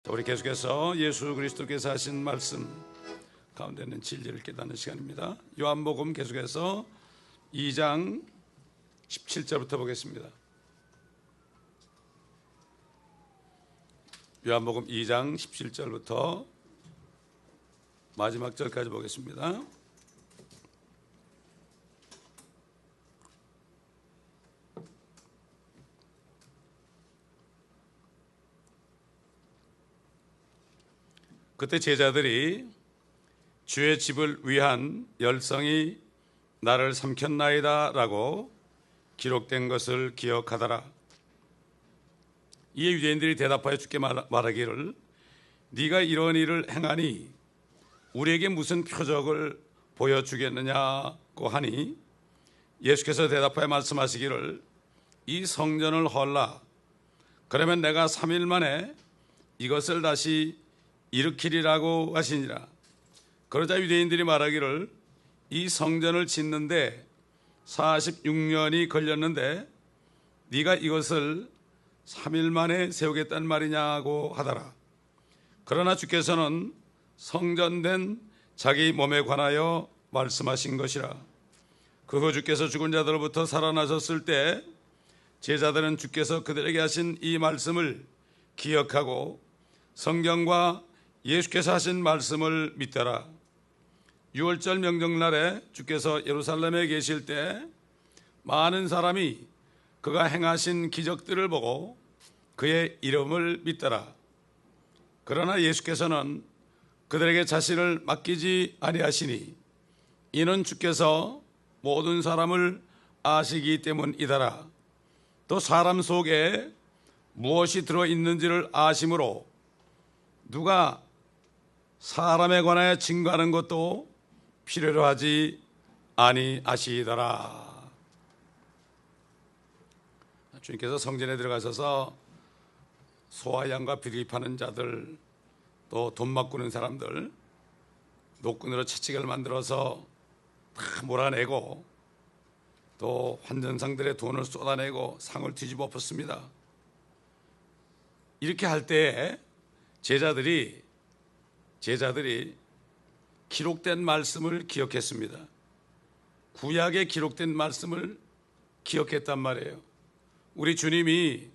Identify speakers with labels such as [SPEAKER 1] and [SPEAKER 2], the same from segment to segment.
[SPEAKER 1] 우리 계속해서 예수 그리스도께서 하신 말씀 가운데 있는 진리를 깨닫는 시간입니다. 요한복음 계속해서 2장 17절부터 보겠습니다. 요한복음 2장 17절부터 마지막 절까지 보겠습니다. 그때 제자들이 주의 집을 위한 열성이 나를 삼켰나이다 라고 기록된 것을 기억하더라. 이에 유대인들이 대답하여 주께 말하기를 네가 이런 일을 행하니 우리에게 무슨 표적을 보여주겠느냐고 하니 예수께서 대답하여 말씀하시기를 이 성전을 헐라. 그러면 내가 3일 만에 이것을 다시 일으키리라고 하시니라. 그러자 유대인들이 말하기를 이 성전을 짓는데 46년이 걸렸는데 네가 이것을 3일 만에 세우겠다는 말이냐고 하더라. 그러나 주께서는 성전된 자기 몸에 관하여 말씀하신 것이라. 그 후 주께서 죽은 자들로부터 살아나셨을 때 제자들은 주께서 그들에게 하신 이 말씀을 기억하고 성경과 예수께서 하신 말씀을 믿더라. 6월절 명절날에 주께서 예루살렘에 계실 때 많은 사람이 그가 행하신 기적들을 보고 그의 이름을 믿더라. 그러나 예수께서는 그들에게 자신을 맡기지 아니하시니 이는 주께서 모든 사람을 아시기 때문이더라. 또 사람 속에 무엇이 들어있는지를 아심으로 누가 사람에 관하여 증거하는 것도 필요로 하지 아니하시더라. 주님께서 성전에 들어가셔서 소와 양과 비리파는 자들, 또 돈 바꾸는 사람들, 노끈으로 채찍을 만들어서 다 몰아내고 또 환전상들의 돈을 쏟아내고 상을 뒤집어 엎었습니다. 이렇게 할 때에 제자들이 기록된 말씀을 기억했습니다. 구약에 기록된 말씀을 기억했단 말이에요. 우리 주님이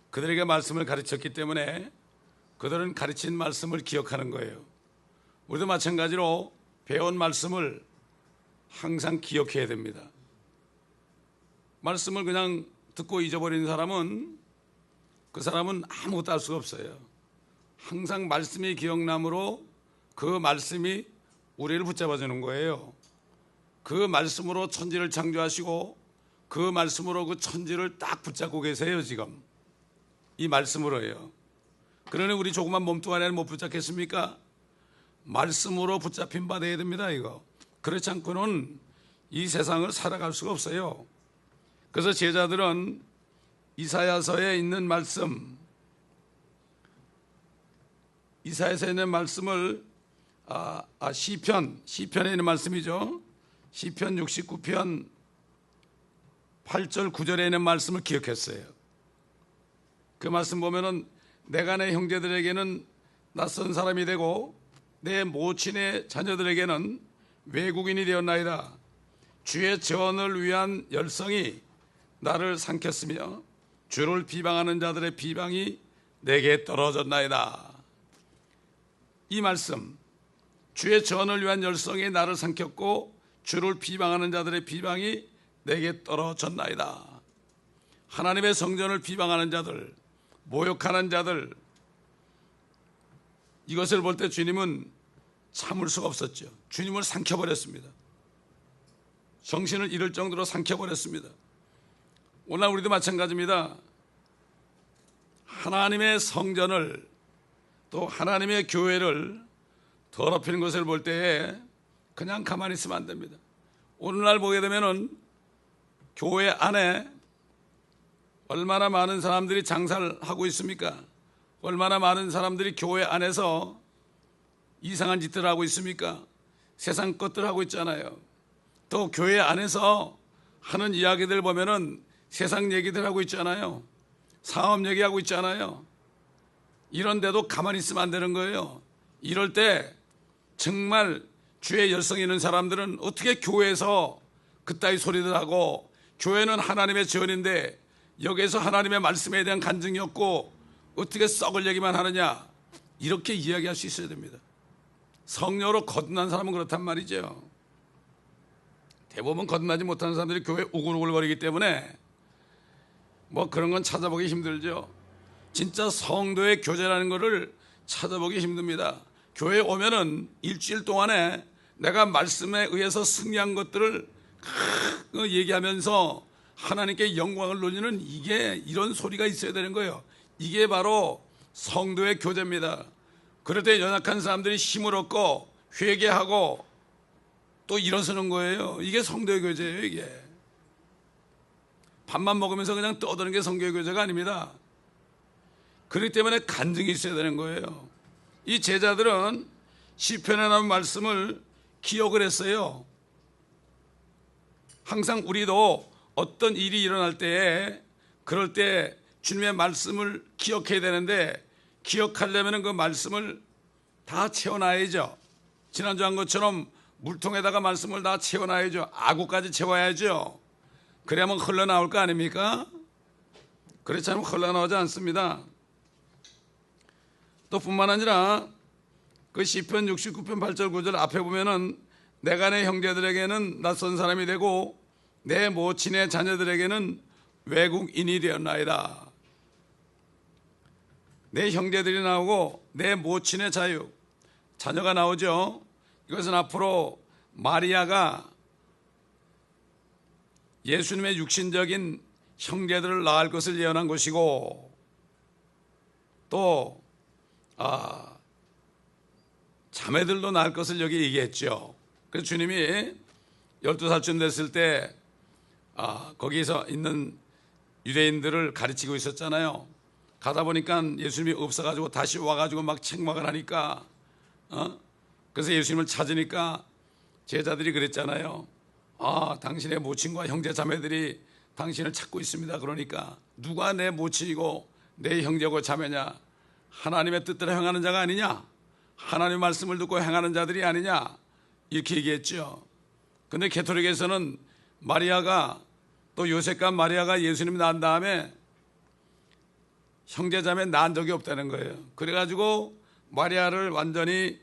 [SPEAKER 1] 그들에게 말씀을 가르쳤기 때문에 그들은 가르친 말씀을 기억하는 거예요. 우리도 마찬가지로 배운 말씀을 항상 기억해야 됩니다. 말씀을 그냥 듣고 잊어버린 사람은 그 사람은 아무것도 할 수가 없어요. 항상 말씀이 기억남으로 그 말씀이 우리를 붙잡아 주는 거예요. 그 말씀으로 천지를 창조하시고 그 말씀으로 그 천지를 딱 붙잡고 계세요. 지금 이 말씀으로요. 그러니 우리 조그만 몸뚱아리는 못 붙잡겠습니까? 말씀으로 붙잡힌 바 되어야 됩니다. 이거 그렇지 않고는 이 세상을 살아갈 수가 없어요. 그래서 제자들은 이사야서에 있는 말씀, 이사야서에 있는 말씀을 시편에 있는 말씀이죠. 시편 69편 8절 9절에 있는 말씀을 기억했어요. 그 말씀 보면은 내가 내 형제들에게는 낯선 사람이 되고 내 모친의 자녀들에게는 외국인이 되었나이다. 주의 전을 위한 열성이 나를 삼켰으며 주를 비방하는 자들의 비방이 내게 떨어졌나이다. 이 말씀, 주의 전을 위한 열성이 나를 삼켰고 주를 비방하는 자들의 비방이 내게 떨어졌나이다. 하나님의 성전을 비방하는 자들, 모욕하는 자들, 이것을 볼 때 주님은 참을 수가 없었죠. 주님을 삼켜버렸습니다. 정신을 잃을 정도로 삼켜버렸습니다. 오늘 우리도 마찬가지입니다. 하나님의 성전을 또 하나님의 교회를 더럽히는 것을 볼 때에 그냥 가만히 있으면 안 됩니다. 오늘날 보게 되면은 교회 안에 얼마나 많은 사람들이 장사를 하고 있습니까? 얼마나 많은 사람들이 교회 안에서 이상한 짓들을 하고 있습니까? 세상 것들 하고 있잖아요. 또 교회 안에서 하는 이야기들 보면은 세상 얘기들 하고 있잖아요. 사업 얘기하고 있잖아요. 이런데도 가만히 있으면 안 되는 거예요. 이럴 때 정말 주의 열성 있는 사람들은 어떻게 교회에서 그따위 소리들 하고, 교회는 하나님의 전인데 여기에서 하나님의 말씀에 대한 간증이 없고 어떻게 썩을 얘기만 하느냐, 이렇게 이야기할 수 있어야 됩니다. 성령으로 거듭난 사람은 그렇단 말이죠. 대부분 거듭나지 못하는 사람들이 교회 우글우글거리기 때문에 뭐 그런 건 찾아보기 힘들죠. 진짜 성도의 교제라는 것을 찾아보기 힘듭니다. 교회에 오면은 일주일 동안에 내가 말씀에 의해서 승리한 것들을 얘기하면서 하나님께 영광을 돌리는, 이게 이런 소리가 있어야 되는 거예요. 이게 바로 성도의 교제입니다. 그럴 때 연약한 사람들이 힘을 얻고 회개하고 또 일어서는 거예요. 이게 성도의 교제예요. 이게 밥만 먹으면서 그냥 떠드는 게 성도의 교제가 아닙니다. 그렇기 때문에 간증이 있어야 되는 거예요. 이 제자들은 시편에 나온 말씀을 기억을 했어요. 항상 우리도 어떤 일이 일어날 때에, 그럴 때 주님의 말씀을 기억해야 되는데, 기억하려면 그 말씀을 다 채워놔야죠. 지난주 한 것처럼 물통에다가 말씀을 다 채워놔야죠. 아구까지 채워야죠. 그래야만 흘러나올 거 아닙니까? 그렇지 않으면 흘러나오지 않습니다. 또 뿐만 아니라 그 시편 69편 8절 9절 앞에 보면은 내가 내 형제들에게는 낯선 사람이 되고 내 모친의 자녀들에게는 외국인이 되었나이다. 내 형제들이 나오고 내 모친의 자녀가 나오죠. 이것은 앞으로 마리아가 예수님의 육신적인 형제들을 낳을 것을 예언한 것이고, 또 자매들도 낳을 것을 여기 얘기했죠. 그래서 주님이 12살쯤 됐을 때 거기서 있는 유대인들을 가르치고 있었잖아요. 가다 보니까 예수님이 없어가지고 다시 와가지고 막 책망을 하니까, 그래서 예수님을 찾으니까 제자들이 그랬잖아요. 당신의 모친과 형제 자매들이 당신을 찾고 있습니다. 그러니까 누가 내 모친이고 내 형제고 자매냐? 하나님의 뜻대로 행하는 자가 아니냐? 하나님의 말씀을 듣고 행하는 자들이 아니냐? 이렇게 얘기했죠. 근데 가톨릭에서는 마리아가, 또 요셉과 마리아가 예수님 낳은 다음에 형제자매 낳은 적이 없다는 거예요. 그래가지고 마리아를 완전히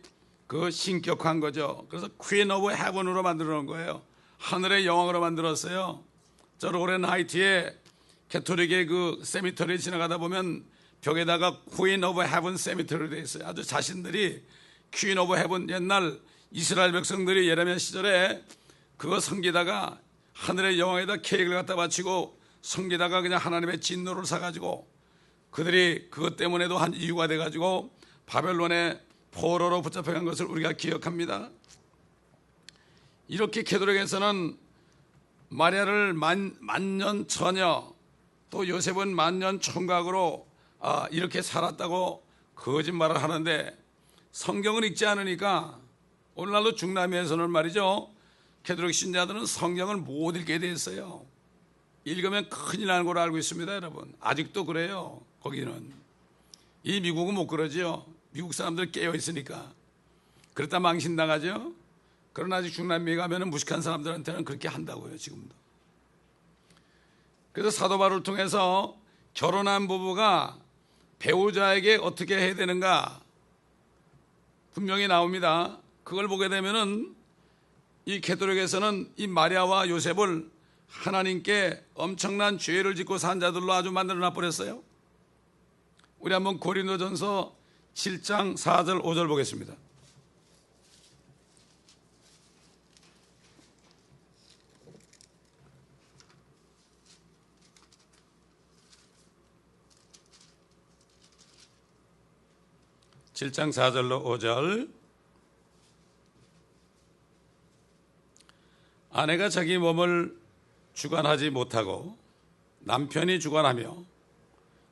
[SPEAKER 1] 신격화한 거죠. 그래서 퀸 오브 헤븐으로 만들어 놓은 거예요. 하늘의 여왕으로 만들었어요. 저 로렌 하이트의 가톨릭의 그 세미터리에 지나가다 보면 벽에다가 퀸 오브 헤븐 세미터리로 되어 있어요. 아주 자신들이 퀸 오브 헤븐, 옛날 이스라엘 백성들이 예레미야 시절에 그거 섬기다가 하늘의 여왕에다 케이크를 갖다 바치고 섬기다가 그냥 하나님의 진노를 사가지고 그들이 그것 때문에도 한 이유가 돼가지고 바벨론의 포로로 붙잡혀간 것을 우리가 기억합니다. 이렇게 가톨릭에서는 마리아를 만년 처녀, 또 요셉은 만년 총각으로 이렇게 살았다고 거짓말을 하는데, 성경을 읽지 않으니까 오늘날도 중남미에서는 말이죠, 가톨릭 신자들은 성경을 못 읽게 돼 있어요. 읽으면 큰일 나는 걸 알고 있습니다. 여러분, 아직도 그래요. 거기는. 이 미국은 못 그러죠. 미국 사람들 깨어 있으니까. 그러다 망신당하죠. 그러나 아직 중남미에 가면 무식한 사람들한테는 그렇게 한다고요. 지금도. 그래서 사도 바울을 통해서 결혼한 부부가 배우자에게 어떻게 해야 되는가 분명히 나옵니다. 그걸 보게 되면은 이 가톨릭에서는 이 마리아와 요셉을 하나님께 엄청난 죄를 짓고 산 자들로 아주 만들어 놔버렸어요. 우리 한번 고린도전서 7장 4절 5절 보겠습니다. (7장 4절로 5절) 아내가 자기 몸을 주관하지 못하고 남편이 주관하며,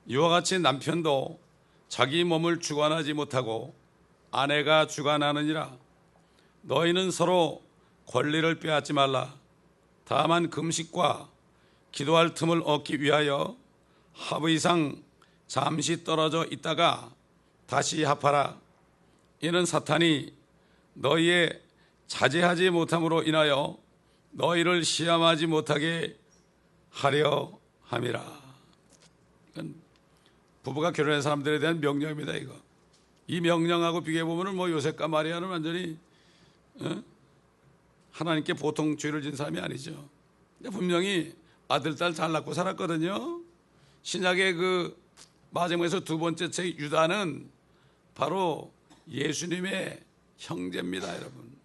[SPEAKER 1] 이와 같이 남편도 자기 몸을 주관하지 못하고 아내가 주관하느니라. 너희는 서로 권리를 빼앗지 말라. 다만 금식과 기도할 틈을 얻기 위하여 하루 이상 잠시 떨어져 있다가 다시 합하라. 이는 사탄이 너희의 자제하지 못함으로 인하여 너희를 시험하지 못하게 하려 함이라. 이건 부부가 결혼한 사람들에 대한 명령입니다. 이거. 이 명령하고 비교해 보면은 뭐 요셉과 마리아는 완전히 하나님께 보통 죄를 진 사람이 아니죠. 근데 분명히 아들, 딸 잘 낳고 살았거든요. 신약의 그 마지막에서 두 번째 책 유다는 바로 예수님의 형제입니다, 여러분.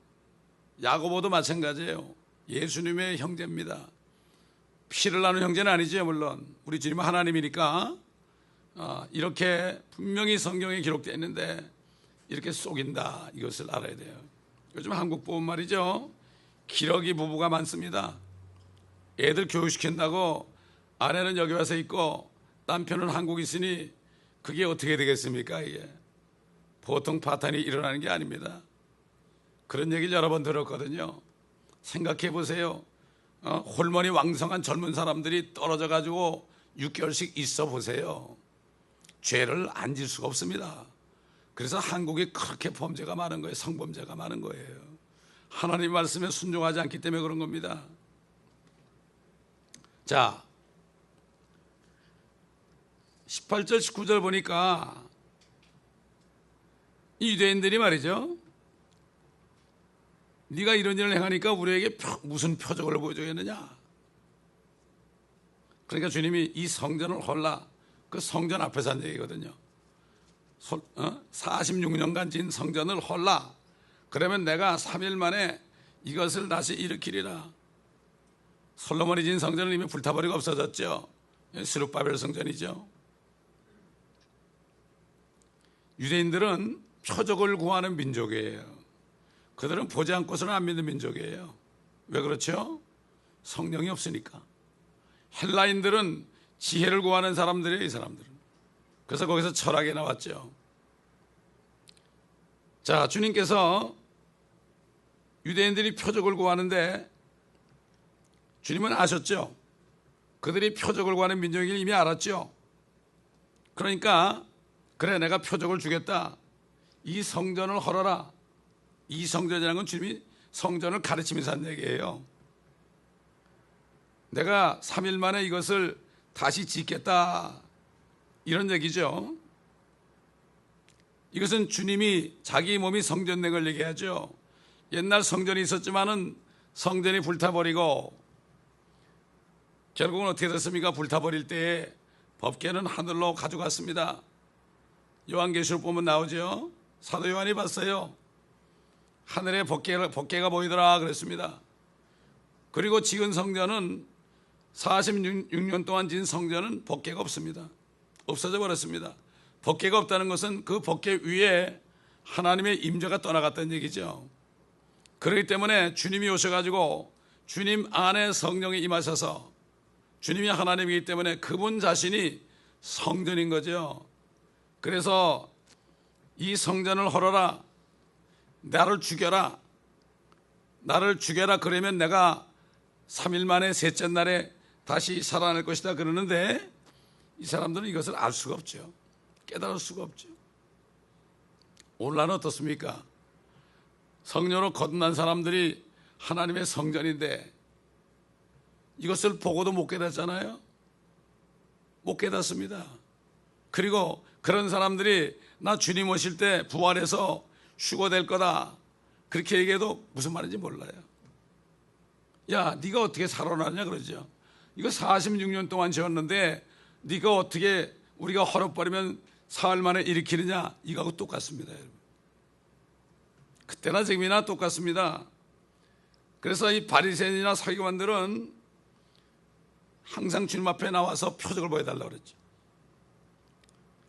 [SPEAKER 1] 야고보도 마찬가지예요. 예수님의 형제입니다. 피를 나눈 형제는 아니죠, 물론. 우리 주님은 하나님이니까 이렇게 분명히 성경에 기록되어 있는데 이렇게 속인다, 이것을 알아야 돼요. 요즘 한국 보면 말이죠, 기러기 부부가 많습니다. 애들 교육시킨다고 아내는 여기 와서 있고 남편은 한국에 있으니 그게 어떻게 되겠습니까? 이게 보통 파탄이 일어나는 게 아닙니다. 그런 얘기를 여러 번 들었거든요. 생각해 보세요. 호르몬이 왕성한 젊은 사람들이 떨어져 가지고 6개월씩 있어 보세요. 죄를 안 질 수가 없습니다. 그래서 한국에 그렇게 범죄가 많은 거예요. 성범죄가 많은 거예요. 하나님 말씀에 순종하지 않기 때문에 그런 겁니다. 자, 18절 19절 보니까 이 유대인들이 말이죠, 네가 이런 일을 행하니까 우리에게 무슨 표적을 보여주겠느냐. 그러니까 주님이 이 성전을 헐라, 그 성전 앞에서 한 얘기거든요. 46년간 진 성전을 헐라. 그러면 내가 3일 만에 이것을 다시 일으키리라. 솔로몬이 진 성전은 이미 불타버리고 없어졌죠. 스룹바벨 성전이죠. 유대인들은 표적을 구하는 민족이에요. 그들은 보지 않고서는 안 믿는 민족이에요. 왜 그렇죠? 성령이 없으니까. 헬라인들은 지혜를 구하는 사람들이에요, 이 사람들은. 그래서 거기서 철학이 나왔죠. 자, 주님께서 유대인들이 표적을 구하는데 주님은 아셨죠? 그들이 표적을 구하는 민족을 이미 알았죠. 그러니까 그래, 내가 표적을 주겠다. 이 성전을 헐어라. 이 성전이라는 건 주님이 성전을 가르치면서 한 얘기예요. 내가 3일 만에 이것을 다시 짓겠다, 이런 얘기죠. 이것은 주님이 자기 몸이 성전된 걸 얘기하죠. 옛날 성전이 있었지만은 성전이 불타버리고 결국은 어떻게 됐습니까? 불타버릴 때에 법궤는 하늘로 가져갔습니다. 요한계시록 보면 나오죠. 사도 요한이 봤어요. 하늘에 법궤가 보이더라 그랬습니다. 그리고 지은 성전은 46년 동안 지은 성전은 법궤가 없습니다. 없어져 버렸습니다. 법궤가 없다는 것은 그 법궤 위에 하나님의 임재가 떠나갔다는 얘기죠. 그렇기 때문에 주님이 오셔가지고 주님 안에 성령이 임하셔서, 주님이 하나님이기 때문에 그분 자신이 성전인 거죠. 그래서 이 성전을 헐어라, 나를 죽여라, 나를 죽여라, 그러면 내가 3일 만에 셋째 날에 다시 살아날 것이다 그러는데 이 사람들은 이것을 알 수가 없죠. 깨달을 수가 없죠. 오늘날은 어떻습니까? 성령으로 거듭난 사람들이 하나님의 성전인데 이것을 보고도 못 깨닫잖아요. 못 깨닫습니다. 그리고 그런 사람들이 나 주님 오실 때 부활해서 휴거될 거다, 그렇게 얘기해도 무슨 말인지 몰라요. 야, 네가 어떻게 살아나냐 그러죠. 이거 46년 동안 지었는데 네가 어떻게 우리가 헐어버리면 사흘 만에 일으키느냐, 이거하고 똑같습니다, 여러분. 그때나 지금이나 똑같습니다. 그래서 이 바리새인이나 서기관들은 항상 주님 앞에 나와서 표적을 보여달라고 그랬죠.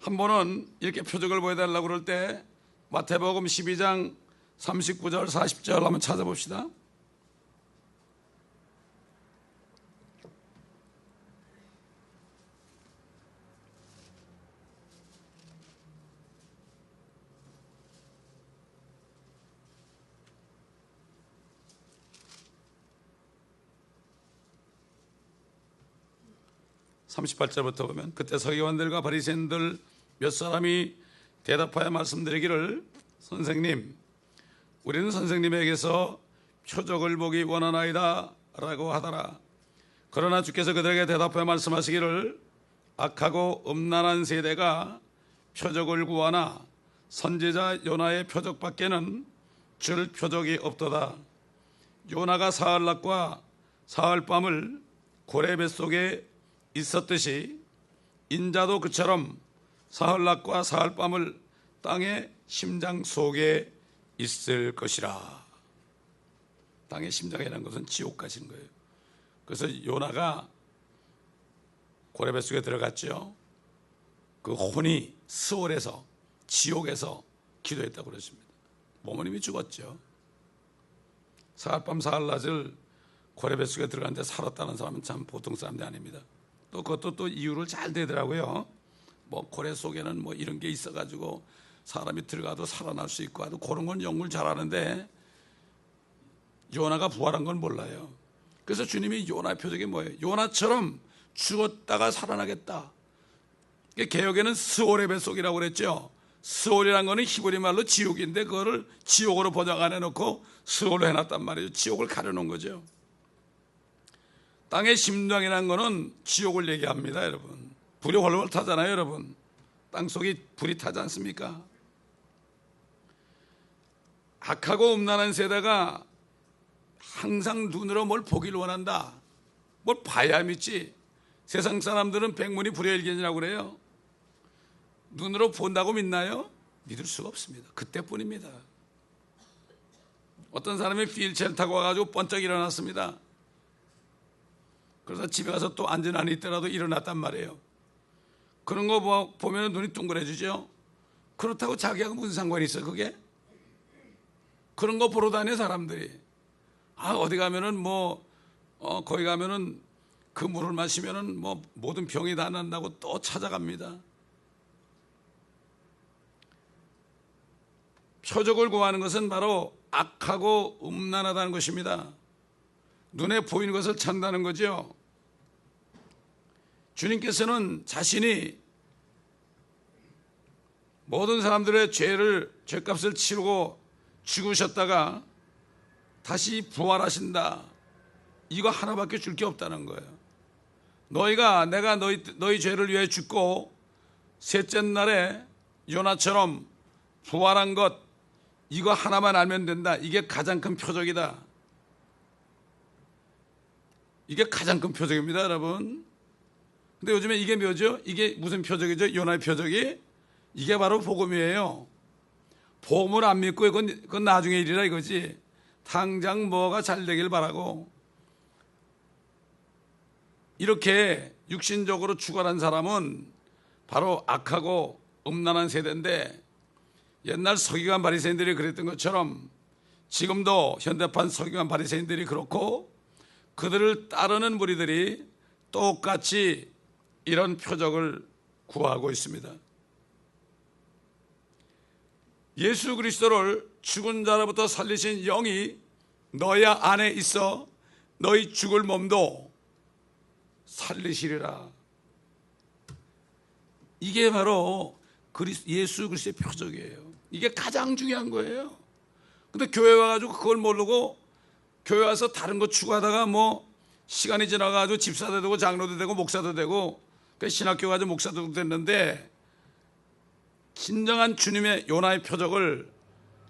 [SPEAKER 1] 한 번은 이렇게 표적을 보여달라고 그럴 때 마태복음 12장 39절 40절 한번 찾아봅시다. (38절부터) 보면 그때 서기관들과 바리새인들 몇 사람이 대답하여 말씀드리기를, 선생님, 우리는 선생님에게서 표적을 보기 원하나이다 라고 하더라. 그러나 주께서 그들에게 대답하여 말씀하시기를, 악하고 음란한 세대가 표적을 구하나 선지자 요나의 표적밖에는 줄 표적이 없도다. 요나가 사흘낮과 사흘밤을 고래 뱃속에 있었듯이 인자도 그처럼 사흘낮과 사흘밤을 땅의 심장 속에 있을 것이라. 땅의 심장이라는 것은 지옥 가신 거예요. 그래서 요나가 고래 뱃속에 들어갔죠. 그 혼이 스올에서, 지옥에서 기도했다고 그랬습니다. 모모님이 죽었죠. 사흘밤 사흘낮을 고래 뱃속에 들어갔는데 살았다는 사람은 참 보통 사람이 아닙니다. 또 그것도 또 이유를 잘 대더라고요. 뭐 고래 속에는 뭐 이런 게 있어가지고 사람이 들어가도 살아날 수 있고 하도 그런 건 연구를 잘하는데 요나가 부활한 건 몰라요. 그래서 주님이 요나의 표적이 뭐예요? 요나처럼 죽었다가 살아나겠다. 개역에는 스올의 뱃속이라고 그랬죠. 스올이라는 거는 히브리 말로 지옥인데 그거를 지옥으로 번역 안 해놓고 스올로 해놨단 말이에요. 지옥을 가려놓은 거죠. 땅의 심장이라는 거는 지옥을 얘기합니다, 여러분. 불이 훨훨 타잖아요, 여러분. 땅속이 불이 타지 않습니까? 악하고 음란한 세대가 항상 눈으로 뭘 보기를 원한다. 뭘 봐야 믿지. 세상 사람들은 백문이 불여일견이라고 그래요. 눈으로 본다고 믿나요? 믿을 수가 없습니다. 그때뿐입니다. 어떤 사람이 휠체어를 타고 와가지고 번쩍 일어났습니다. 그래서 집에 가서 또 안전 안에 있더라도 일어났단 말이에요. 그런 거 보면 눈이 둥그레지죠. 그렇다고 자기하고 무슨 상관이 있어 그게? 그런 거 보러 다녀 사람들이. 어디 가면은 거기 가면은 그 물을 마시면은 모든 병이 다 난다고 또 찾아갑니다. 표적을 구하는 것은 바로 악하고 음란하다는 것입니다. 눈에 보이는 것을 찾는다는 거죠. 주님께서는 자신이 모든 사람들의 죄값을 치르고 죽으셨다가 다시 부활하신다. 이거 하나밖에 줄 게 없다는 거예요. 내가 너희 죄를 위해 죽고 셋째 날에 요나처럼 부활한 것, 이거 하나만 알면 된다. 이게 가장 큰 표적이다. 이게 가장 큰 표적입니다, 여러분. 근데 요즘에 이게 뭐죠? 이게 무슨 표적이죠? 요나의 표적이? 이게 바로 복음이에요. 복음을 안 믿고 그건 나중에 일이라 이거지. 당장 뭐가 잘 되길 바라고. 이렇게 육신적으로 죽어난 사람은 바로 악하고 음란한 세대인데, 옛날 서기관 바리새인들이 그랬던 것처럼 지금도 현대판 서기관 바리새인들이 그렇고 그들을 따르는 무리들이 똑같이 이런 표적을 구하고 있습니다. 예수 그리스도를 죽은 자로부터 살리신 영이 너희 안에 있어 너희 죽을 몸도 살리시리라. 이게 바로 예수 그리스도의 표적이에요. 이게 가장 중요한 거예요. 근데 교회 와가지고 그걸 모르고 교회 와서 다른 거 추구하다가 시간이 지나가지고 집사도 되고 장로도 되고 목사도 되고 신학교 가서 목사도 됐는데 진정한 주님의 요나의 표적을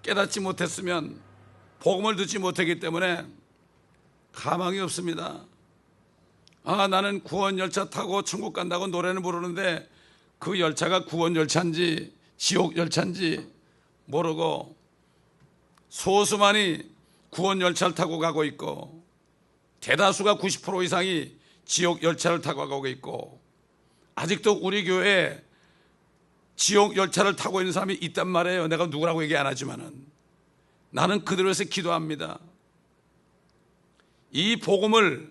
[SPEAKER 1] 깨닫지 못했으면, 복음을 듣지 못했기 때문에 가망이 없습니다. 나는 구원 열차 타고 천국 간다고 노래는 부르는데 그 열차가 구원 열차인지 지옥 열차인지 모르고 소수만이 구원 열차를 타고 가고 있고 대다수가 90% 이상이 지옥 열차를 타고 가고 있고, 아직도 우리 교회에 지옥 열차를 타고 있는 사람이 있단 말이에요. 내가 누구라고 얘기 안 하지만은 나는 그들을 위해서 기도합니다. 이 복음을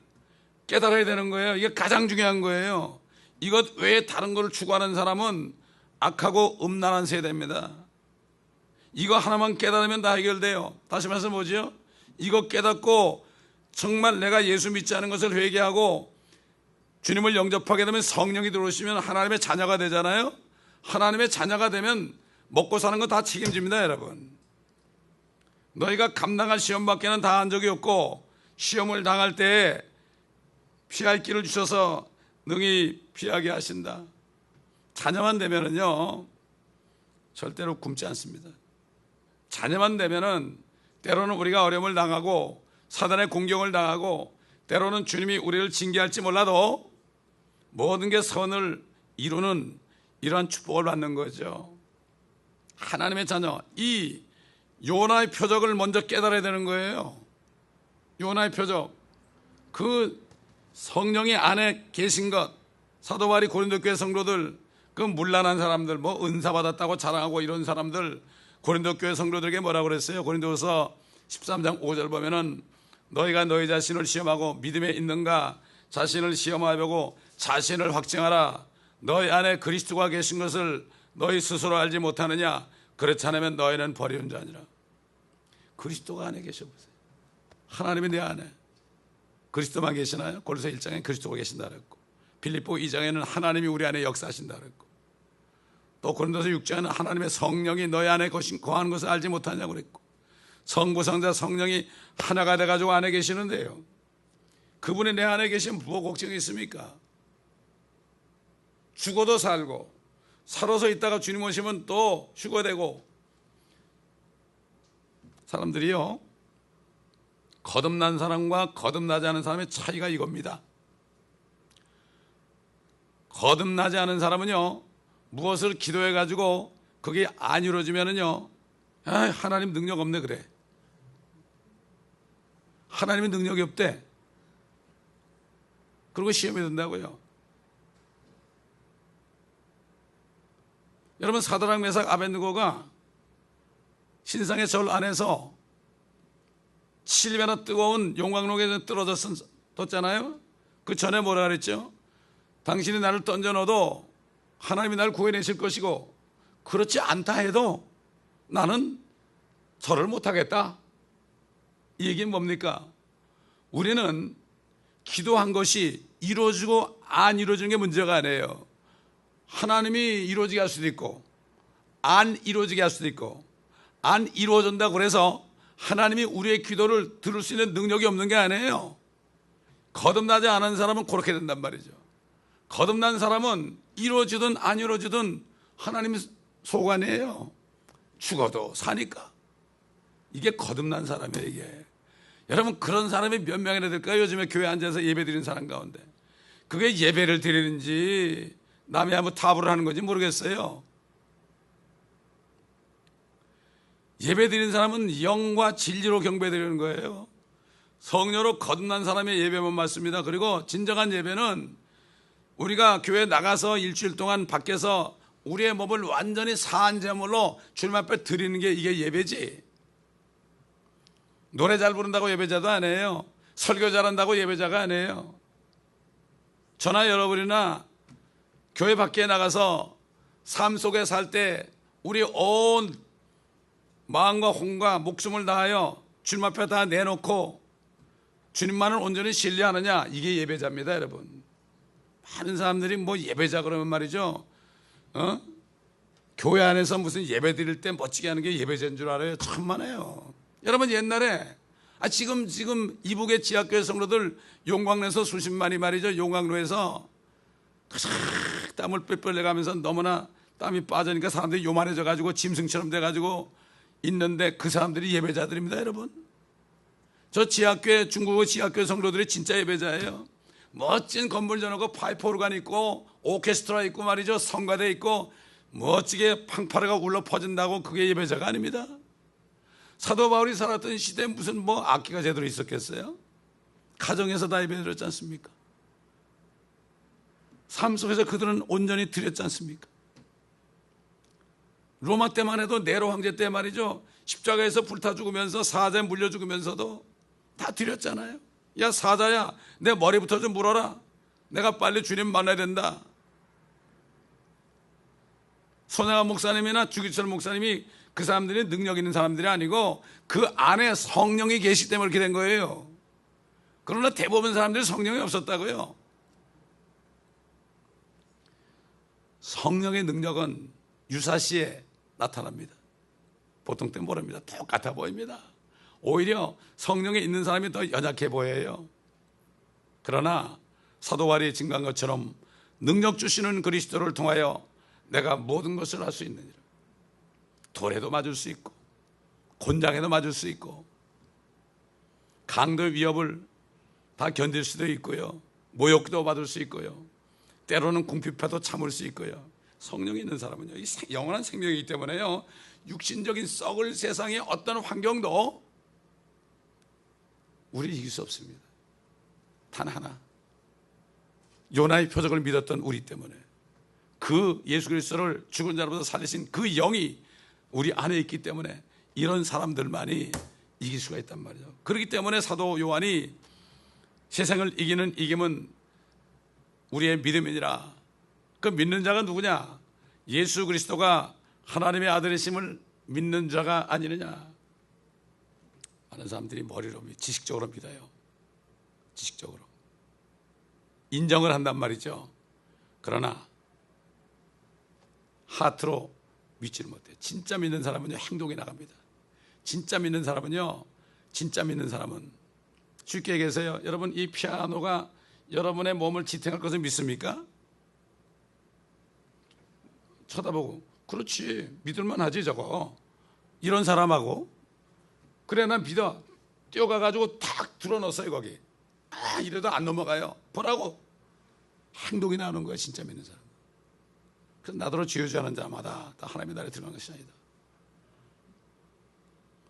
[SPEAKER 1] 깨달아야 되는 거예요. 이게 가장 중요한 거예요. 이것 외에 다른 걸 추구하는 사람은 악하고 음란한 세대입니다. 이거 하나만 깨달으면 다 해결돼요. 다시 말해서 뭐죠? 이거 깨닫고 정말 내가 예수 믿지 않은 것을 회개하고 주님을 영접하게 되면 성령이 들어오시면 하나님의 자녀가 되잖아요. 하나님의 자녀가 되면 먹고 사는 거 다 책임집니다, 여러분. 너희가 감당할 시험밖에는 당한 적이 없고 시험을 당할 때에 피할 길을 주셔서 능히 피하게 하신다. 자녀만 되면은요 절대로 굶지 않습니다. 자녀만 되면은 때로는 우리가 어려움을 당하고 사단의 공격을 당하고 때로는 주님이 우리를 징계할지 몰라도 모든 게 선을 이루는 이러한 축복을 받는 거죠. 하나님의 자녀, 이 요나의 표적을 먼저 깨달아야 되는 거예요. 요나의 표적, 그 성령이 안에 계신 것. 사도 바울이 고린도 교회 성도들, 그 문란한 사람들, 뭐 은사 받았다고 자랑하고 이런 사람들, 고린도 교회 성도들에게 뭐라고 그랬어요? 고린도서 13장 5절 보면은 너희가 너희 자신을 시험하고 믿음에 있는가 자신을 시험하려고 자신을 확증하라. 너희 안에 그리스도가 계신 것을 너희 스스로 알지 못하느냐? 그렇지 않으면 너희는 버리는 자니라. 그리스도가 안에 계셔보세요. 하나님이 내 안에. 그리스도만 계시나요? 골로새 1장에 그리스도가 계신다 그랬고, 빌립보 2장에는 하나님이 우리 안에 역사하신다 그랬고, 또 고린도서 6장에는 하나님의 성령이 너희 안에 거하는 것을 알지 못하냐고 그랬고, 성부 성자 성령이 하나가 돼가지고 안에 계시는데요, 그분이 내 안에 계시면 뭐 걱정이 있습니까? 죽어도 살고 살아서 있다가 주님 오시면 또 죽어야 되고. 사람들이요, 거듭난 사람과 거듭나지 않은 사람의 차이가 이겁니다. 거듭나지 않은 사람은요, 무엇을 기도해가지고 그게 안 이루어지면은요, 하나님 능력 없네 그래. 하나님이 능력이 없대. 그리고 시험에 든다고요. 여러분, 사드락 메삭 아벳느고가 신상의 절 안에서 7배나 뜨거운 용광로에 떨어졌잖아요. 그 전에 뭐라 그랬죠? 당신이 나를 던져 넣어도 하나님이 나를 구해내실 것이고 그렇지 않다 해도 나는 절을 못하겠다. 이 얘기는 뭡니까? 우리는 기도한 것이 이루어지고 안 이루어지는 게 문제가 아니에요. 하나님이 이루어지게 할 수도 있고 안 이루어지게 할 수도 있고, 안 이루어진다고 그래서 하나님이 우리의 기도를 들을 수 있는 능력이 없는 게 아니에요. 거듭나지 않은 사람은 그렇게 된단 말이죠. 거듭난 사람은 이루어지든 안 이루어지든 하나님이 소관이에요. 죽어도 사니까. 이게 거듭난 사람이에요, 이게. 여러분, 그런 사람이 몇 명이나 될까요? 요즘에 교회 앉아서 예배 드리는 사람 가운데. 그게 예배를 드리는지 남이 한번 탑을 하는 건지 모르겠어요. 예배 드리는 사람은 영과 진리로 경배 드리는 거예요. 성령으로 거듭난 사람의 예배만 맞습니다. 그리고 진정한 예배는 우리가 교회 나가서 일주일 동안 밖에서 우리의 몸을 완전히 사한 제물로 주님 앞에 드리는 게 이게 예배지. 노래 잘 부른다고 예배자도 아니에요. 설교 잘한다고 예배자가 아니에요. 저나 여러분이나 교회 밖에 나가서 삶 속에 살 때 우리 온 마음과 혼과 목숨을 다하여 주님 앞에 다 내놓고 주님만을 온전히 신뢰하느냐, 이게 예배자입니다, 여러분. 많은 사람들이 뭐 예배자 그러면 말이죠, 교회 안에서 무슨 예배 드릴 때 멋지게 하는 게 예배자인 줄 알아요. 천만에요. 여러분, 옛날에 지금 이북의 지하교회 성도들 용광로에서 수십만이 말이죠, 용광로에서 땀을 뻘뻘 내가면서 너무나 땀이 빠지니까 사람들이 요만해져 가지고 짐승처럼 돼 가지고 있는데, 그 사람들이 예배자들입니다, 여러분. 저 지하교회, 중국의 지하교회 성도들이 진짜 예배자예요. 멋진 건물 져놓고 파이프 오르간 있고 오케스트라 있고 말이죠, 성가대 있고 멋지게 팡파르가 울려 퍼진다고 그게 예배자가 아닙니다. 사도 바울이 살았던 시대에 무슨 뭐 악기가 제대로 있었겠어요? 가정에서 다 예배 드렸지 않습니까? 삶 속에서 그들은 온전히 드렸지 않습니까? 로마 때만 해도 네로 황제 때 말이죠, 십자가에서 불타 죽으면서 사자에 물려 죽으면서도 다 드렸잖아요. 야 사자야, 내 머리부터 좀 물어라. 내가 빨리 주님 만나야 된다. 손양한 목사님이나 주기철 목사님이 그 사람들이 능력 있는 사람들이 아니고 그 안에 성령이 계시기 때문에 그렇게 된 거예요. 그러나 대부분 사람들이 성령이 없었다고요. 성령의 능력은 유사시에 나타납니다. 보통 때 모릅니다. 똑같아 보입니다. 오히려 성령에 있는 사람이 더 연약해 보여요. 그러나 사도 바울이 증거한 것처럼 능력 주시는 그리스도를 통하여 내가 모든 것을 할 수 있느니라. 돌에도 맞을 수 있고 곤장에도 맞을 수 있고 강도 위협을 다 견딜 수도 있고요, 모욕도 받을 수 있고요, 때로는 궁핍해도 참을 수 있고요. 성령이 있는 사람은요, 이 영원한 생명이기 때문에요, 육신적인 썩을 세상의 어떤 환경도 우리 이길 수 없습니다. 단 하나, 요나의 표적을 믿었던 우리 때문에, 그 예수 그리스도를 죽은 자로부터 살리신 그 영이 우리 안에 있기 때문에 이런 사람들만이 이길 수가 있단 말이죠. 그렇기 때문에 사도 요한이 세상을 이기는 이김은 우리의 믿음이니라. 그 믿는 자가 누구냐? 예수 그리스도가 하나님의 아들이심을 믿는 자가 아니느냐. 많은 사람들이 머리로 지식적으로 믿어요. 지식적으로 인정을 한단 말이죠. 그러나 하트로 믿지를 못해요. 진짜 믿는 사람은요, 행동이 나갑니다. 진짜 믿는 사람은 쉽게 얘기해서요, 여러분, 이 피아노가 여러분의 몸을 지탱할 것을 믿습니까? 쳐다보고 그렇지, 믿을만 하지 저거, 이런 사람하고, 그래 난 믿어, 뛰어가가지고 탁 들어넣었어요 거기. 이래도 안 넘어가요. 보라고. 행동이 나오는 거예요, 진짜 믿는 사람. 그래서 나더러 죄유하는 자마다 다 하나님의 나라에 들어가는 것이 아니다.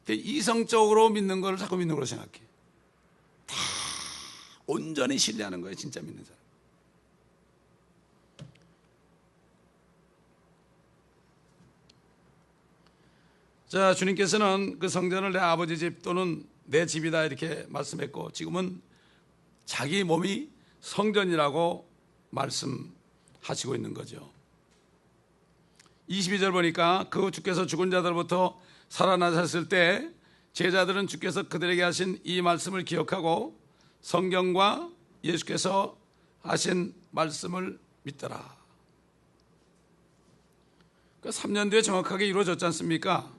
[SPEAKER 1] 이성적으로 믿는 걸 자꾸 믿는 걸로 생각해. 다 온전히 신뢰하는 거예요, 진짜 믿는 사람. 자, 주님께서는 그 성전을 내 아버지 집 또는 내 집이다 이렇게 말씀했고, 지금은 자기 몸이 성전이라고 말씀하시고 있는 거죠. 22절 보니까 그 주께서 죽은 자들로부터 살아나셨을 때 제자들은 주께서 그들에게 하신 이 말씀을 기억하고 성경과 예수께서 하신 말씀을 믿더라. 그 3년 뒤에 정확하게 이루어졌지 않습니까?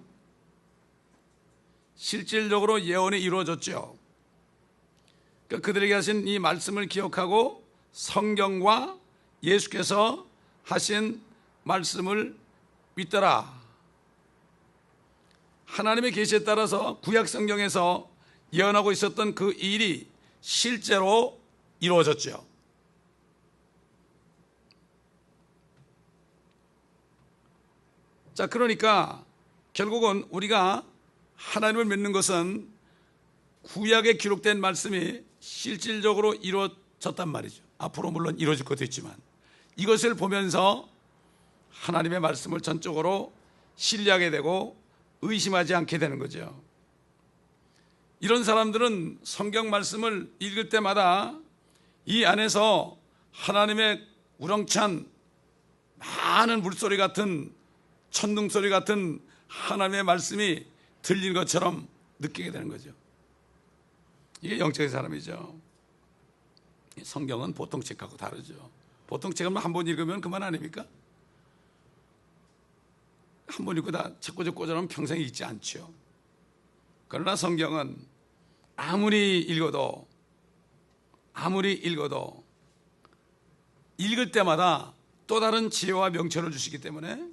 [SPEAKER 1] 실질적으로 예언이 이루어졌죠. 그들에게 하신 이 말씀을 기억하고 성경과 예수께서 하신 말씀을 믿더라. 하나님의 계시에 따라서 구약 성경에서 예언하고 있었던 그 일이 실제로 이루어졌죠. 자, 그러니까 결국은 우리가 하나님을 믿는 것은 구약에 기록된 말씀이 실질적으로 이루어졌단 말이죠. 앞으로 물론 이루어질 것도 있지만 이것을 보면서 하나님의 말씀을 전적으로 신뢰하게 되고 의심하지 않게 되는 거죠. 이런 사람들은 성경 말씀을 읽을 때마다 이 안에서 하나님의 우렁찬 많은 물소리 같은, 천둥소리 같은 하나님의 말씀이 들리는 것처럼 느끼게 되는 거죠. 이게 영적인 사람이죠. 성경은 보통 책하고 다르죠. 보통 책은 한 번 읽으면 그만 아닙니까? 한 번 읽고 다 책꽂이 꽂아놓으면 평생 읽지 않죠. 그러나 성경은 아무리 읽어도 읽을 때마다 또 다른 지혜와 명철을 주시기 때문에,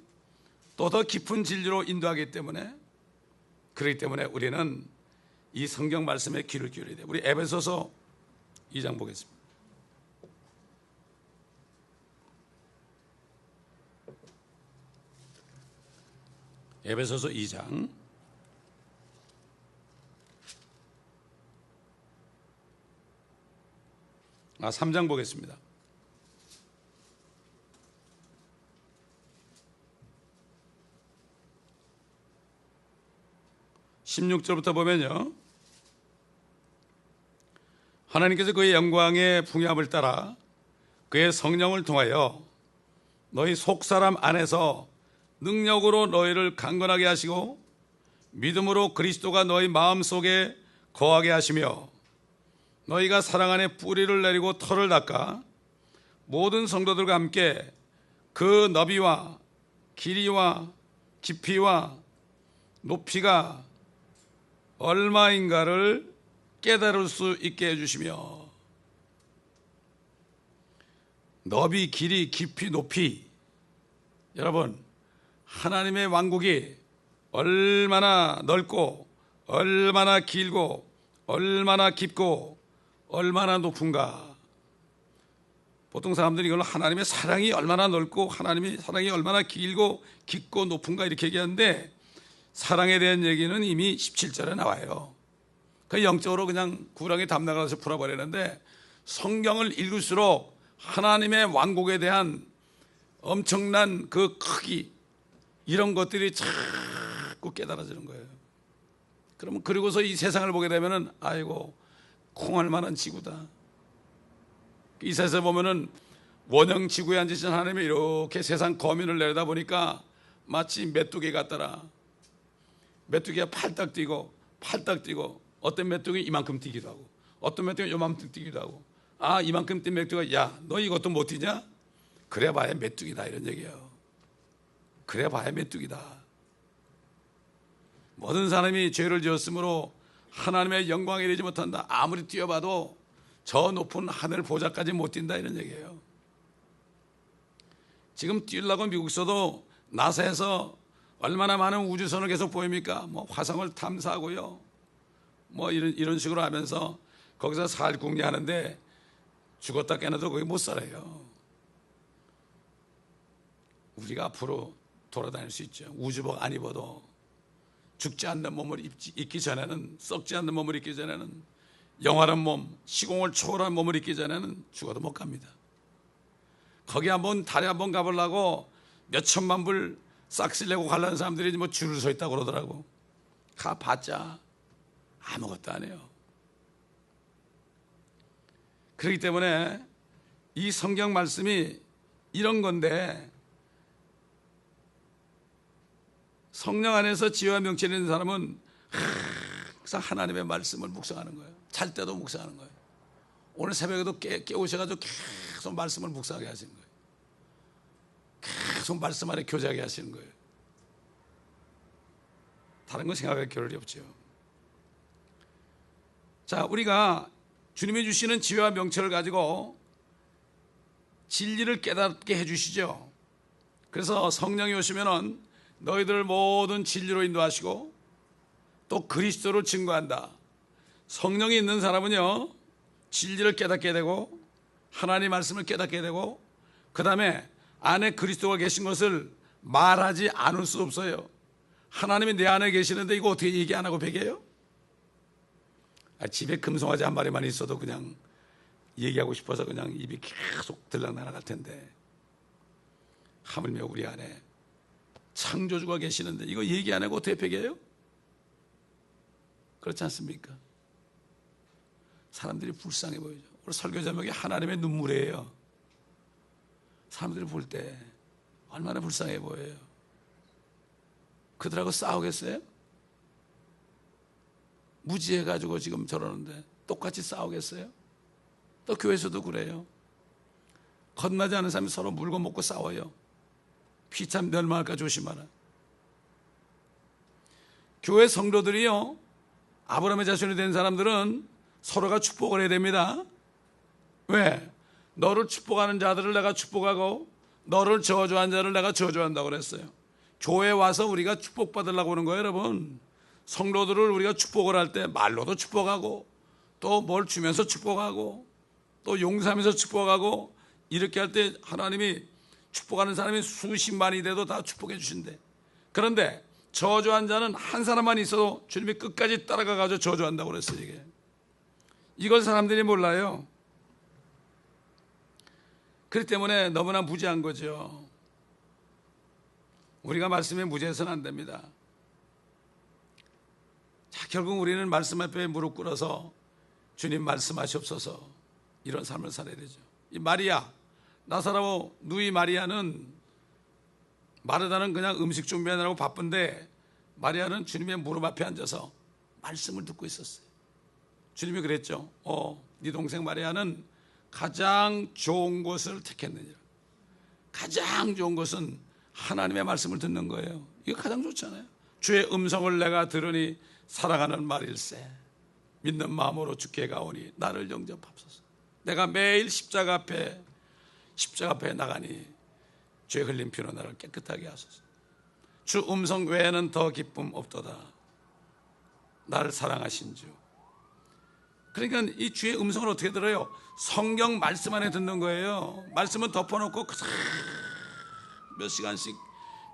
[SPEAKER 1] 또 더 깊은 진리로 인도하기 때문에, 그렇기 때문에 우리는 이 성경 말씀에 귀를 기울여야 돼요. 우리 에베소서 2장 보겠습니다. 에베소서 2장 3장 보겠습니다. 16절부터 보면요, 하나님께서 그의 영광의 풍요함을 따라 그의 성령을 통하여 너희 속사람 안에서 능력으로 너희를 강건하게 하시고 믿음으로 그리스도가 너희 마음속에 거하게 하시며 너희가 사랑 안에 뿌리를 내리고 털을 닦아 모든 성도들과 함께 그 너비와 길이와 깊이와 높이가 얼마인가를 깨달을 수 있게 해주시며, 너비, 길이, 깊이, 높이, 여러분 하나님의 왕국이 얼마나 넓고 얼마나 길고 얼마나 깊고 얼마나 높은가. 보통 사람들이 이걸 하나님의 사랑이 얼마나 넓고 하나님의 사랑이 얼마나 길고 깊고 높은가 이렇게 얘기하는데, 사랑에 대한 얘기는 이미 17절에 나와요. 그 영적으로 그냥 구렁이 담 나가서 풀어버리는데, 성경을 읽을수록 하나님의 왕국에 대한 엄청난 그 크기, 이런 것들이 자꾸 깨달아지는 거예요. 그러면 그리고서 이 세상을 보게 되면은 아이고 콩할 만한 지구다. 이 세상에 보면은 원형 지구에 앉으신 하나님이 이렇게 세상 거민을 내려다 보니까 마치 메뚜기 같더라. 메뚜기가 팔딱 뛰고 팔딱 뛰고, 어떤 메뚜기 이만큼 뛰기도 하고 어떤 메뚜기 요만큼 뛰기도 하고, 아 이만큼 뛴 메뚜기가 야 너 이것도 못 뛰냐? 그래 봐야 메뚜기다, 이런 얘기예요. 그래 봐야 메뚜기다. 모든 사람이 죄를 지었으므로 하나님의 영광에 이르지 못한다. 아무리 뛰어봐도 저 높은 하늘 보좌까지 못 뛴다, 이런 얘기예요. 지금 뛰려고 미국에서도 나사에서 얼마나 많은 우주선을 계속 보입니까? 뭐 화성을 탐사하고요, 뭐 이런 식으로 하면서 거기서 살 궁리하는데 죽었다 깨어나도 거기 못 살아요. 우리가 앞으로 돌아다닐 수 있죠. 우주복 안 입어도 죽지 않는 몸을 입기 전에는, 썩지 않는 몸을 입기 전에는, 영원한 몸, 시공을 초월한 몸을 입기 전에는 죽어도 못 갑니다. 거기 한번 달에 한번 가보려고 몇 천만 불 싹쓸 내고 가려는 사람들이 뭐 줄을 서 있다고 그러더라고. 가봤자 아무것도 안 해요. 그렇기 때문에 이 성경 말씀이 이런 건데, 성령 안에서 지혜와 명철이 있는 사람은 항상 하나님의 말씀을 묵상하는 거예요. 잘 때도 묵상하는 거예요. 오늘 새벽에도 깨우셔가지고 계속 말씀을 묵상하게 하시는 거예요. 계속 말씀 안에 교제하게 하시는 거예요. 다른 거 생각할 겨를이 없죠. 자, 우리가 주님이 주시는 지혜와 명철을 가지고 진리를 깨닫게 해주시죠. 그래서 성령이 오시면은 너희들 모든 진리로 인도하시고 또 그리스도를 증거한다. 성령이 있는 사람은요, 진리를 깨닫게 되고 하나님 말씀을 깨닫게 되고, 그 다음에 안에 그리스도가 계신 것을 말하지 않을 수 없어요. 하나님이 내 안에 계시는데 이거 어떻게 얘기 안 하고 베개요? 집에 금송아지 한 마리만 있어도 그냥 얘기하고 싶어서 그냥 입이 계속 들락날락할 텐데, 하물며 우리 안에 창조주가 계시는데 이거 얘기 안 하고 어떻게 베개요? 그렇지 않습니까? 사람들이 불쌍해 보이죠. 오늘 설교 제목이 하나님의 눈물이에요. 사람들이 볼 때 얼마나 불쌍해 보여요. 그들하고 싸우겠어요? 무지해가지고 지금 저러는데 똑같이 싸우겠어요? 또 교회에서도 그래요. 겁나지 않은 사람이 서로 물고 먹고 싸워요. 피참 멸망할까 조심하라. 교회 성도들이요, 아브라함의 자손이 된 사람들은 서로가 축복을 해야 됩니다. 왜? 너를 축복하는 자들을 내가 축복하고 너를 저주한 자를 내가 저주한다고 그랬어요. 교회 와서 우리가 축복받으려고 하는 거예요, 여러분. 성도들을 우리가 축복을 할 때 말로도 축복하고 또 뭘 주면서 축복하고 또 용서하면서 축복하고, 이렇게 할 때 하나님이 축복하는 사람이 수십만이 돼도 다 축복해 주신대. 그런데 저주한 자는 한 사람만 있어도 주님이 끝까지 따라가가지고 저주한다고 그랬어요. 이걸 사람들이 몰라요. 그렇기 때문에 너무나 무지한 거죠. 우리가 말씀에 무지해서는 안 됩니다. 자, 결국 우리는 말씀 앞에 무릎 꿇어서 주님 말씀하시옵소서, 이런 삶을 살아야 되죠. 이 마리아, 나사로 누이 마리아는, 마르다는 그냥 음식 준비하느라고 바쁜데 마리아는 주님의 무릎 앞에 앉아서 말씀을 듣고 있었어요. 주님이 그랬죠. 네 동생 마리아는 가장 좋은 것을 택했느니라. 가장 좋은 것은 하나님의 말씀을 듣는 거예요. 이거 가장 좋잖아요. 주의 음성을 내가 들으니 사랑하는 말일세. 믿는 마음으로 주께 가오니 나를 영접하소서. 내가 매일 십자가 앞에 나가니 주의 흘린 피로 나를 깨끗하게 하소서. 주 음성 외에는 더 기쁨 없도다. 나를 사랑하신 주. 그러니까 이 주의 음성을 어떻게 들어요? 성경 말씀 안에 듣는 거예요. 말씀은 덮어놓고 몇 시간씩